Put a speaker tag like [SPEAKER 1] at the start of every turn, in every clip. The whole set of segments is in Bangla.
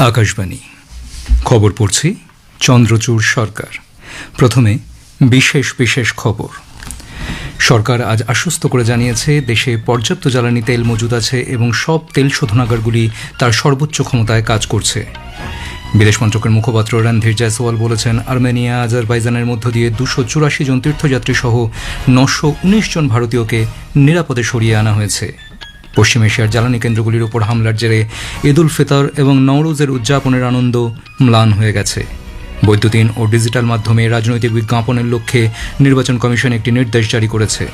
[SPEAKER 1] আকাশবাণী খবর পড়ছি চন্দ্রচূড় সরকার। প্রথমে বিশেষ বিশেষ খবর। সরকার আজ আশ্বস্ত করে জানিয়েছে দেশে পর্যাপ্ত জ্বালানি তেল মজুদ আছে এবং সব তেল শোধনাগারগুলি তার সর্বোচ্চ ক্ষমতায় কাজ করছে। বিদেশ মন্ত্রকের মুখপাত্র রণধীর জয়সওয়াল বলেছেন, আর্মেনিয়া আজারবাইজানের মধ্য দিয়ে 284 জন তীর্থযাত্রী সহ 919 জন ভারতীয়কে নিরাপদে সরিয়ে আনা হয়েছে। পশ্চিম এশিয়ার জ্বালানি কেন্দ্রগুলির উপর হামলার জেরে ঈদ উল ফিতর এবং নওরোজের উদযাপনের আনন্দ ম্লান হয়ে গেছে। বৈদ্যুতিন ও ডিজিটাল মাধ্যমে রাজনৈতিক বিজ্ঞাপনের লক্ষ্যে নির্বাচন কমিশন একটি নির্দেশ জারি করেছে।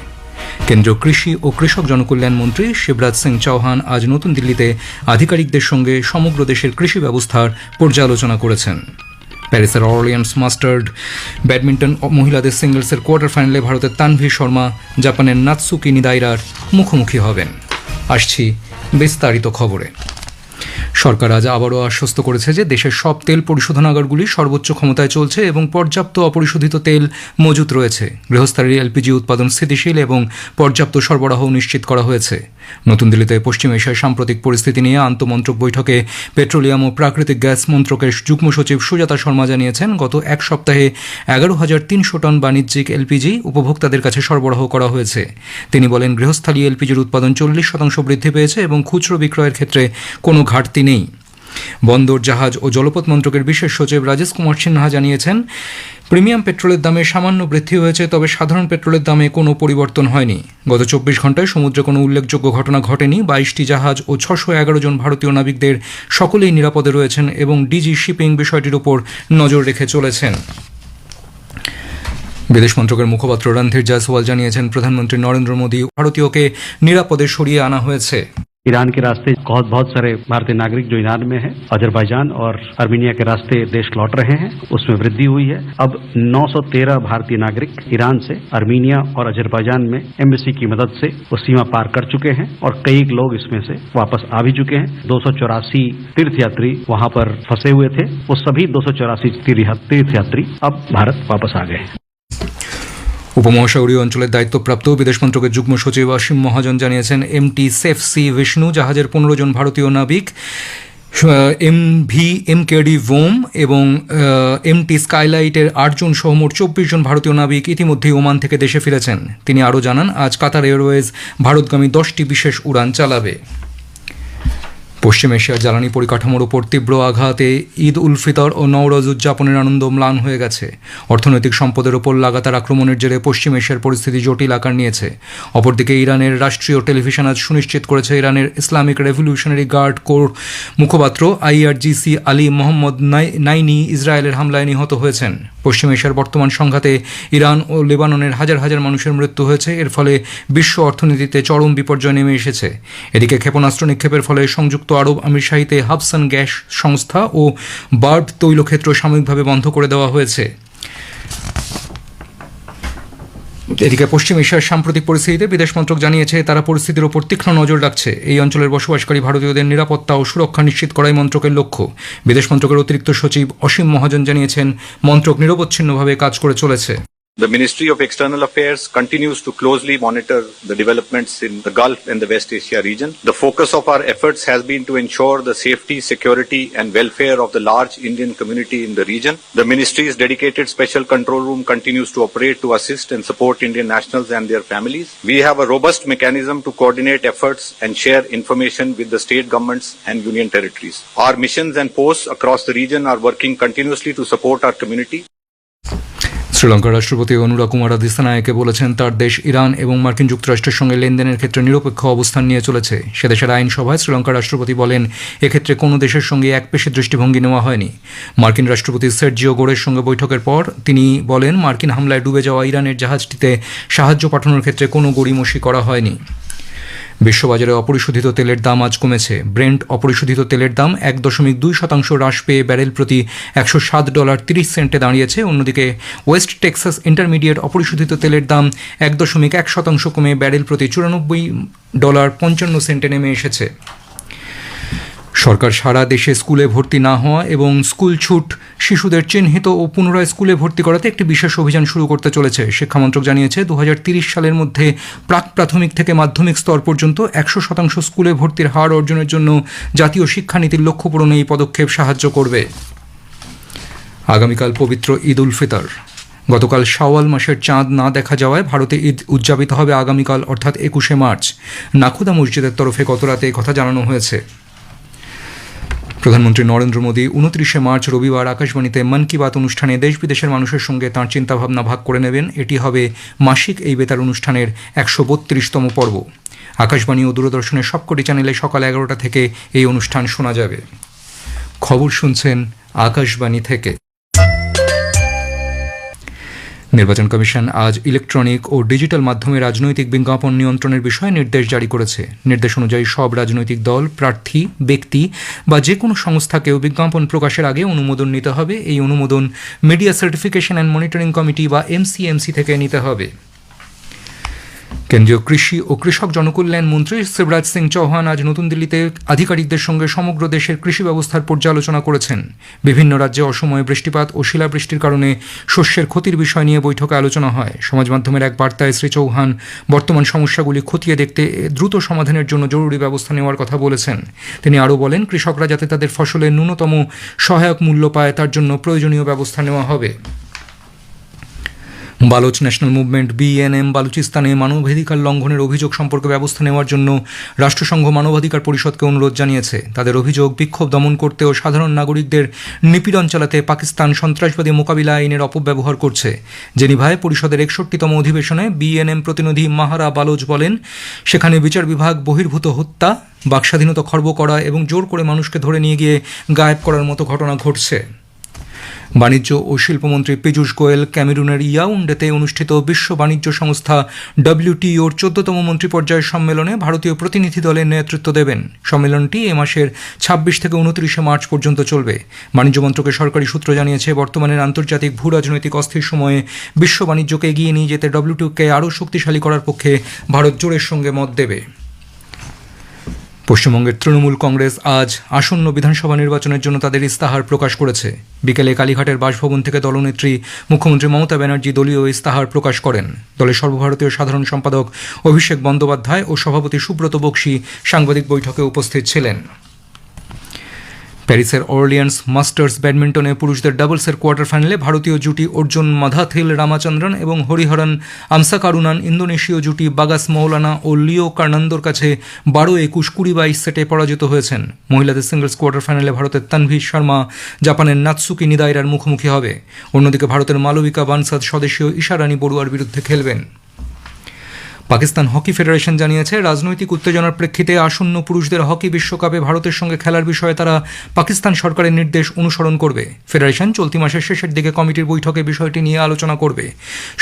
[SPEAKER 1] কেন্দ্রীয় কৃষি ও কৃষক জনকল্যাণ মন্ত্রী শিবরাজ সিং চৌহান আজ নতুন দিল্লিতে আধিকারিকদের সঙ্গে সমগ্র দেশের কৃষি ব্যবস্থার পর্যালোচনা করেছেন। প্যারিসের অরলিয়ান্স মাস্টার্ড ব্যাডমিন্টন মহিলাদের সিঙ্গলসের কোয়ার্টার ফাইনালে ভারতের তানভি শর্মা জাপানের নাতসুকি নিদাইরার মুখোমুখি হবেন। আসছি বিস্তারিত খবরে। সরকার আজ আবারও আশ্বস্ত করেছে যে দেশের সব তেল পরিশোধনাগারগুলি সর্বোচ্চ ক্ষমতায় চলছে এবং পর্যাপ্ত অপরিশোধিত তেল মজুত রয়েছে। গৃহস্থালির এলপিজি উৎপাদন স্থিতিশীল এবং পর্যাপ্ত সরবরাহ নিশ্চিত করা হয়েছে। নতুন দিল্লিতে পশ্চিম এশিয়ার সাম্প্রতিক পরিস্থিতি নিয়ে আন্তঃমন্ত্রক বৈঠকে পেট্রোলিয়াম ও প্রাকৃতিক গ্যাস মন্ত্রকের যুগ্ম সচিব সুজাতা শর্মা জানিয়েছেন, গত এক সপ্তাহে 11,300 টন বাণিজ্যিক এলপিজি উপভোক্তাদের কাছে সরবরাহ করা হয়েছে। তিনি বলেন, গৃহস্থালী এলপিজির উৎপাদন 40% বৃদ্ধি পেয়েছে এবং খুচরো বিক্রয়ের ক্ষেত্রে কোনো ঘাটতি নেই। বন্দর, জাহাজ ও জলপথ মন্ত্রকের বিশেষ সচিব রাজেশ কুমার সিনহা জানিয়েছেন, প্রিমিয়াম পেট্রোলের দামে সামান্য বৃদ্ধি হয়েছে, তবে সাধারণ পেট্রোলের দামে কোনো পরিবর্তন হয়নি। গত 24 ঘন্টায় সমুদ্রে কোনো উল্লেখযোগ্য ঘটনা ঘটেনি। 22টি জাহাজ ও 611 জন ভারতীয় নাবিকদের সকলেই নিরাপদে রয়েছেন এবং ডিজি শিপিং বিষয়টির উপর নজর রেখে চলেছেন। বিদেশ মন্ত্রকের মুখপাত্র রণধীর জয়সওয়াল জানিয়েছেন, প্রধানমন্ত্রী নরেন্দ্র মোদী ভারতীয়কে নিরাপদে সরিয়ে আনা হয়েছে।
[SPEAKER 2] ईरान के रास्ते बहुत सारे भारतीय नागरिक जो ईरान में हैं, अजरबैजान और आर्मेनिया के रास्ते देश लौट रहे हैं, उसमें वृद्धि हुई है। अब 913 भारतीय नागरिक ईरान से आर्मेनिया और अजरबैजान में एम्बेसी की मदद से वो सीमा पार कर चुके हैं और कई लोग इसमें से वापस आ भी चुके हैं। 284 तीर्थयात्री वहां पर फंसे हुए थे, वो सभी 284 तीर्थयात्री अब भारत वापस आ गए हैं।
[SPEAKER 1] উপমহাসাগরীয় অঞ্চলের দায়িত্বপ্রাপ্ত বিদেশ মন্ত্রকের যুগ্ম সচিব অসীম মহাজন জানিয়েছেন, এমটি সেফ সি বিষ্ণু জাহাজের 15 জন ভারতীয় নাবিক, এমকেডি ভোম এবং এমটি স্কাইলাইটের 8 জন সহ মোট 24 জন ভারতীয় নাবিক ইতিমধ্যেই ওমান থেকে দেশে ফিরেছেন। তিনি আরও জানান, আজ কাতার এয়ারওয়েজ ভারতগামী 10টি বিশেষ উড়ান চালাবে। পশ্চিম এশিয়ার জ্বালানি পরিকাঠামোর ওপর তীব্র আঘাতে ঈদ উল ফিতর ও নওরোজ উদযাপনের আনন্দ ম্লান হয়ে গেছে। অর্থনৈতিক সম্পদের ওপর লাগাতার আক্রমণের জেরে পশ্চিম এশিয়ার পরিস্থিতি জটিল আকার নিয়েছে। অপরদিকে ইরানের রাষ্ট্রীয় টেলিভিশন আজ সুনিশ্চিত করেছে, ইরানের ইসলামিক রেভলিউশনারি গার্ড কোর মুখপাত্র আইআরজিসি আলী মোহাম্মদ নাইনি ইসরায়েলের হামলায় নিহত হয়েছেন। পশ্চিম এশিয়ার বর্তমান সংঘাতে ইরান ও লেবাননের হাজার হাজার মানুষের মৃত্যু হয়েছে। এর ফলে বিশ্ব অর্থনীতিতে চরম বিপর্যয় নেমে এসেছে। এদিকে ক্ষেপণাস্ত্র নিক্ষেপের ফলে সংযুক্ত আরব আমিরশাহিতে হাবসান গ্যাস সংস্থা ও বার্ড তৈলক্ষেত্র সাময়িকভাবে বন্ধ করে দেওয়া হয়েছে। এদিকে পশ্চিম এশিয়ার সাম্প্রতিক পরিস্থিতিতে বিদেশ মন্ত্রক জানিয়েছে, তারা পরিস্থিতির ওপর তীক্ষ্ণ নজর রাখছে। এই অঞ্চলের বসবাসকারী ভারতীয়দের নিরাপত্তা ও সুরক্ষা নিশ্চিত করাই মন্ত্রকের লক্ষ্য। বিদেশ মন্ত্রকের অতিরিক্ত সচিব অসীম মহাজন জানিয়েছেন, মন্ত্রক নিরবচ্ছিন্নভাবে কাজ করে চলেছে।
[SPEAKER 3] The Ministry of External Affairs continues to closely monitor the developments in the Gulf and the West Asia region. The focus of our efforts has been to ensure the safety, security and welfare of the large Indian community in the region. The Ministry's dedicated special control room continues to operate to assist and support Indian nationals and their families. We have a robust mechanism to coordinate efforts and share information with the state governments and union territories. Our missions and posts across the region are working continuously to support our community.
[SPEAKER 1] শ্রীলঙ্কার রাষ্ট্রপতি অনুরা কুমার দিসানায়েকে বলেছেন, তার দেশ ইরান এবং মার্কিন যুক্তরাষ্ট্রের সঙ্গে লেনদেনের ক্ষেত্রে নিরপেক্ষ অবস্থান নিয়ে চলেছে। সে দেশের আইনসভায় শ্রীলঙ্কার রাষ্ট্রপতি বলেন, এক্ষেত্রে কোনো দেশের সঙ্গে একপেশে দৃষ্টিভঙ্গি নেওয়া হয়নি। মার্কিন রাষ্ট্রপতি সের্জিও গোরের সঙ্গে বৈঠকের পর তিনি বলেন, মার্কিন হামলায় ডুবে যাওয়া ইরানের জাহাজটিতে সাহায্য পাঠানোর ক্ষেত্রে কোনো গড়িমসি করা হয়নি। বিশ্ববাজারে অপরিশোধিত তেলের দাম আজ কমেছে। ব্রেন্ট অপরিশোধিত তেলের দাম 1.2% হ্রাস পেয়ে ব্যারেল প্রতি $107.30 দাঁড়িয়েছে। অন্যদিকে ওয়েস্ট টেক্সাস ইন্টারমিডিয়েট অপরিশোধিত তেলের দাম 1.1% কমে ব্যারেল প্রতি $94.55 নেমে এসেছে। সরকার সারা দেশে স্কুলে ভর্তি না হওয়া এবং স্কুল ছুট শিশুদের চিহ্নিত ও পুনরায় স্কুলে ভর্তি করাতে একটি বিশেষ অভিযান শুরু করতে চলেছে। শিক্ষামন্ত্রক জানিয়েছে 2030 সালের মধ্যে প্রাক প্রাথমিক থেকে মাধ্যমিক স্তর পর্যন্ত 100% স্কুলে ভর্তির হার অর্জনের জন্য জাতীয় শিক্ষানীতির লক্ষ্য পূরণে এই পদক্ষেপ সাহায্য করবে। আগামীকাল পবিত্র ঈদ উল ফিতর। গতকাল শাওয়াল মাসের চাঁদ না দেখা যাওয়ায় ভারতে ঈদ উদযাপিত হবে আগামীকাল অর্থাৎ 21শে মার্চ। নাখুদা মসজিদের তরফে গতরাতে কথা জানানো হয়েছে। প্রধানমন্ত্রী নরেন্দ্র মোদী 29শে মার্চ রবিবার আকাশবাণীতে মন কি বাত অনুষ্ঠানে দেশ বিদেশের মানুষের সঙ্গে তাঁর চিন্তাভাবনা ভাগ করে নেবেন। এটি হবে মাসিক এই বেতার অনুষ্ঠানের 132তম পর্ব। আকাশবাণী ও দূরদর্শনের সবকটি চ্যানেলে সকাল 11টা থেকে এই অনুষ্ঠান শোনা যাবে। খবর শুনছেন আকাশবাণী থেকে। নির্বাচন কমিশন আজ ইলেকট্রনিক ও ডিজিটাল মাধ্যমে রাজনৈতিক বিজ্ঞাপন নিয়ন্ত্রণের বিষয়ে নির্দেশ জারি করেছে। নির্দেশ অনুযায়ী সব রাজনৈতিক দল, প্রার্থী, ব্যক্তি বা যে কোনো সংস্থাকেও বিজ্ঞাপন প্রকাশের আগে অনুমোদন নিতে হবে। এই অনুমোদন media certification and monitoring committee বা MCMC থেকে নিতে হবে। কেন্দ্রীয় কৃষি ও কৃষক জনকল্যাণ মন্ত্রী শিবরাজ সিং চৌহান আজ নতুন দিল্লিতে আধিকারিকদের সঙ্গে সমগ্র দেশের কৃষি ব্যবস্থার পর্যালোচনা করেছেন। বিভিন্ন রাজ্যে অসময়ে বৃষ্টিপাত ও শিলাবৃষ্টির কারণে শস্যের ক্ষতির বিষয় নিয়ে বৈঠকে আলোচনা হয়। সমাজ মাধ্যমের এক বার্তায় শ্রী চৌহান বর্তমান সমস্যাগুলি খতিয়ে দেখতে দ্রুত সমাধানের জন্য জরুরি ব্যবস্থা নেওয়ার কথা বলেছেন। তিনি আরও বলেন, কৃষকরা যাতে তাদের ফসলের ন্যূনতম সহায়ক মূল্য পায় তার জন্য প্রয়োজনীয় ব্যবস্থা নেওয়া হবে। বালোচ ন্যাশনাল মুভমেন্ট BNM বালুচিস্তানে মানবাধিকার লঙ্ঘনের অভিযোগ সম্পর্কে ব্যবস্থা নেওয়ার জন্য রাষ্ট্রসংঘ মানবাধিকার পরিষদকে অনুরোধ জানিয়েছে। তাদের অভিযোগ, বিক্ষোভ দমন করতে ও সাধারণ নাগরিকদের নিপীড়ন চালাতে পাকিস্তান সন্ত্রাসবাদী মোকাবিলা আইনের অপব্যবহার করছে। জেনিভায় পরিষদের 61তম অধিবেশনে BNM প্রতিনিধি মাহারা বালোচ বলেন, সেখানে বিচার বিভাগ বহির্ভূত হত্যা, বাকস্বাধীনতা খর্ব করা এবং জোর করে মানুষকে ধরে নিয়ে গিয়ে গায়েব করার মতো ঘটনা ঘটছে। বাণিজ্য ও শিল্পমন্ত্রী পীযূষ গোয়েল ক্যামেরুনের ইয়াউন্ডেতে অনুষ্ঠিত বিশ্ব বাণিজ্য সংস্থা WTOর 14তম মন্ত্রী পর্যায়ের সম্মেলনে ভারতীয় প্রতিনিধি দলের নেতৃত্ব দেবেন। সম্মেলনটি এ মাসের 26 থেকে 29শে মার্চ পর্যন্ত চলবে। বাণিজ্য মন্ত্রকের সরকারি সূত্র জানিয়েছে, বর্তমানের আন্তর্জাতিক ভূ রাজনৈতিক অস্থির সময়ে বিশ্ব বাণিজ্যকে এগিয়ে নিয়ে যেতে WTOকে আরও শক্তিশালী করার পক্ষে ভারত জোরের সঙ্গে মত দেবে। পশ্চিমবঙ্গের তৃণমূল কংগ্রেস আজ আসন্ন বিধানসভা নির্বাচনের জন্য তাদের ইস্তাহার প্রকাশ করেছে। বিকেলে কালীঘাটের বাসভবন থেকে দলনেত্রী মুখ্যমন্ত্রী মমতা ব্যানার্জি দলীয় ইস্তাহার প্রকাশ করেন। দলের সর্বভারতীয় সাধারণ সম্পাদক অভিষেক বন্দ্যোপাধ্যায় ও সভাপতি সুব্রত বক্সী সাংবাদিক বৈঠকে উপস্থিত ছিলেন। প্যারিসের অর্লিয়ান্স মাস্টার্স ব্যাডমিন্টনে পুরুষদের ডাবলসের কোয়ার্টার ফাইনালে ভারতীয় জুটি অর্জুন মাধাথিল রামাচন্দ্রন এবং হরিহরন আমসাকারুনান ইন্দোনেশীয় জুটি বাগাস মৌলানা ও লিও কার্নান্দোর কাছে 12-21, 20-22 সেটে পরাজিত হয়েছেন। মহিলাদের সিঙ্গলস কোয়ার্টার ফাইনালে ভারতের তানভি শর্মা জাপানের নাতসুকি নিদাইরার মুখোমুখি হবে। অন্যদিকে ভারতের মালবিকা বানসাদ স্বদেশীয় ঈশারানী বড়ুয়ার বিরুদ্ধে খেলবেন। পাকিস্তান হকি ফেডারেশন জানিয়েছে, রাজনৈতিক উত্তেজনার প্রেক্ষিতে আসন্ন পুরুষদের হকি বিশ্বকাপে ভারতের সঙ্গে খেলার বিষয়ে তারা পাকিস্তান সরকারের নির্দেশ অনুসরণ করবে। ফেডারেশন চলতি মাসের শেষের দিকে কমিটির বৈঠকে বিষয়টি নিয়ে আলোচনা করবে।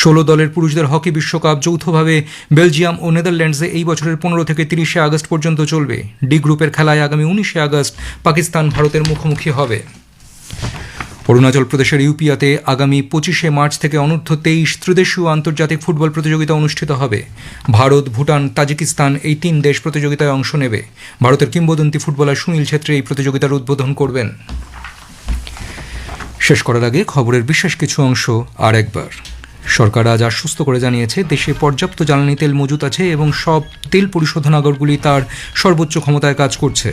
[SPEAKER 1] 16 দলের পুরুষদের হকি বিশ্বকাপ যৌথভাবে বেলজিয়াম ও নেদারল্যান্ডসে এই বছরের 15 থেকে 30শে আগস্ট পর্যন্ত চলবে। ডি গ্রুপের খেলায় আগামী 19শে আগস্ট পাকিস্তান ভারতের মুখোমুখি হবে। অরুণাচল প্রদেশের ইউপিয়াতে আগামী 25শে মার্চ থেকে অনূর্ধ্ব 23 ত্রিদেশীয় আন্তর্জাতিক ফুটবল প্রতিযোগিতা অনুষ্ঠিত হবে। ভারত, ভুটান, তাজিকিস্তান এই 3 দেশ প্রতিযোগিতায় অংশ নেবে। ভারতের কিংবদন্তি ফুটবলার সুনীল ছেত্রী এই প্রতিযোগিতার উদ্বোধন করবেন। শেষ করার আগে খবরের বিশেষ কিছু অংশ আর একবার। সরকার আজ আশ্বস্ত করে জানিয়েছে, দেশে পর্যাপ্ত জ্বালানি তেল মজুত আছে এবং সব তেল পরিশোধনাগারগুলি তার সর্বোচ্চ ক্ষমতায় কাজ করছে।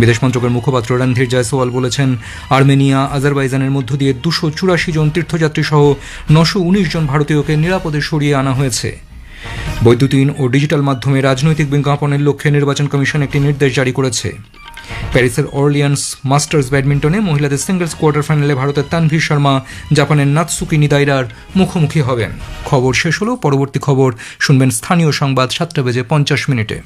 [SPEAKER 1] বিদেশ মন্ত্রকের মুখপাত্র রণধীর জয়সওয়াল বলেছেন, আর্মেনিয়া, আজারবাইজানের মধ্য দিয়ে 284 জন তীর্থযাত্রী সহ 919 জন ভারতীয়কে নিরাপদে সরিয়ে আনা হয়েছে। বৈদ্যুতিন ও ডিজিটাল মাধ্যমে রাজনৈতিক বিজ্ঞাপনের লক্ষ্যে নির্বাচন কমিশন একটি নির্দেশ জারি করেছে। প্যারিসের অর্লিয়ান্স মাস্টার্স ব্যাডমিন্টনে মহিলাদের সিঙ্গলস কোয়ার্টার ফাইনালে ভারতের তানভি শর্মা জাপানের নাতসুকি নিদাইরার মুখোমুখি হবেন। খবর শেষ হলো। পরবর্তী খবর শুনবেন স্থানীয় সংবাদ 7:50 মিনিটে।